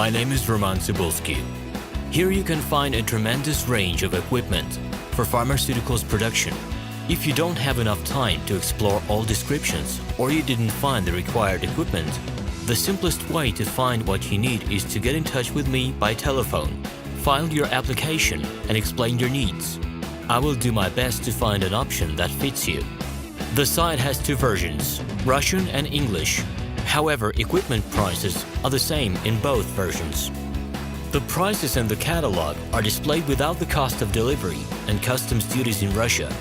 My name is Roman Cybulski. Here you can find a tremendous range of equipment for pharmaceuticals production. If you don't have enough time to explore all descriptions or you didn't find the required equipment, the simplest way to find what you need is to get in touch with me by telephone, file your application, and explain your needs. I will do my best to find an option that fits you. The site has two versions, Russian and English. However, equipment prices are the same in both versions. The prices in the catalog are displayed without the cost of delivery and customs duties in Russia.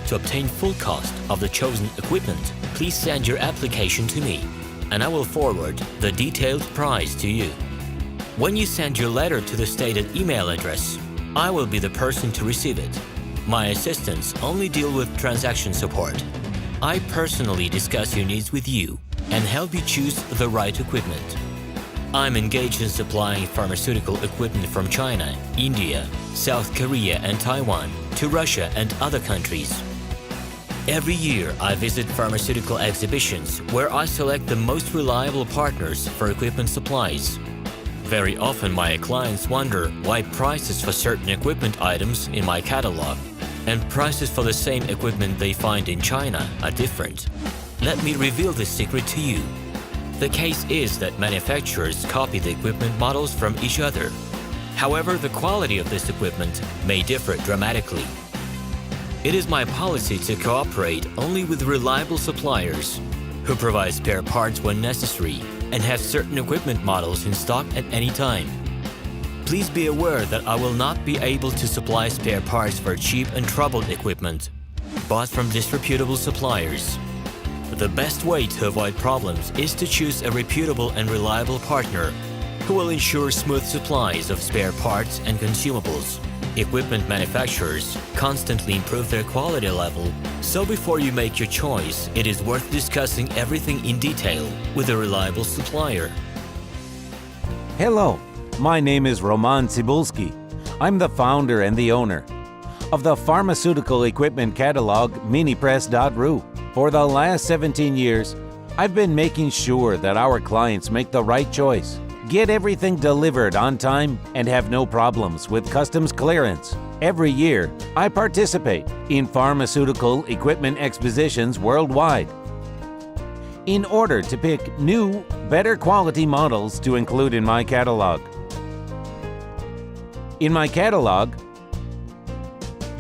To obtain full cost of the chosen equipment, please send your application to me, and I will forward the detailed price to you. When you send your letter to the stated email address, I will be the person to receive it. My assistants only deal with transaction support. I personally discuss your needs with you and help you choose the right equipment. I'm engaged in supplying pharmaceutical equipment from China, India, South Korea, and Taiwan to Russia and other countries. Every year, I visit pharmaceutical exhibitions where I select the most reliable partners for equipment supplies. Very often, my clients wonder why prices for certain equipment items in my catalog and prices for the same equipment they find in China are different. Let me reveal this secret to you. The case is that manufacturers copy the equipment models from each other. However, the quality of this equipment may differ dramatically. It is my policy to cooperate only with reliable suppliers who provide spare parts when necessary and have certain equipment models in stock at any time. Please be aware that I will not be able to supply spare parts for cheap and troubled equipment bought from disreputable suppliers. The best way to avoid problems is to choose a reputable and reliable partner who will ensure smooth supplies of spare parts and consumables. Equipment manufacturers constantly improve their quality level, so before you make your choice, it is worth discussing everything in detail with a reliable supplier. Hello, my name is Roman Cybulski. I'm the founder and the owner of the pharmaceutical equipment catalog minipress.ru. For the last 17 years, I've been making sure that our clients make the right choice, get everything delivered on time, and have no problems with customs clearance. Every year, I participate in pharmaceutical equipment expositions worldwide in order to pick new, better quality models to include in my catalog. In my catalog,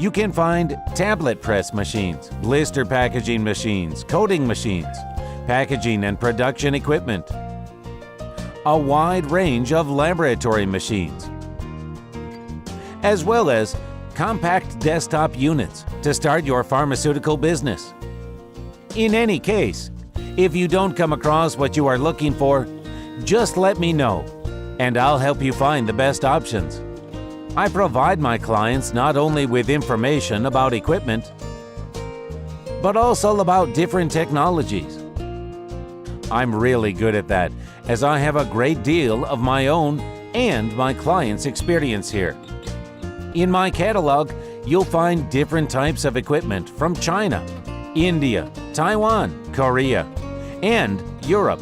you can find tablet press machines, blister packaging machines, coating machines, packaging and production equipment, a wide range of laboratory machines, as well as compact desktop units to start your pharmaceutical business. In any case, if you don't come across what you are looking for, just let me know, and I'll help you find the best options. I provide my clients not only with information about equipment, but also about different technologies. I'm really good at that, as I have a great deal of my own and my clients' experience here. In my catalog, you'll find different types of equipment from China, India, Taiwan, Korea, and Europe.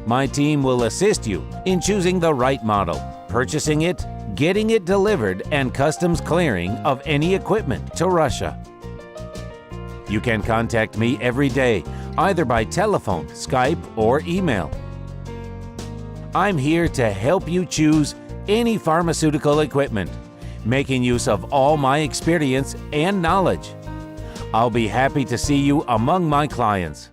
My team will assist you in choosing the right model, purchasing it, getting it delivered, and customs clearing of any equipment to Russia. You can contact me every day, either by telephone, Skype, or email. I'm here to help you choose any pharmaceutical equipment, making use of all my experience and knowledge. I'll be happy to see you among my clients.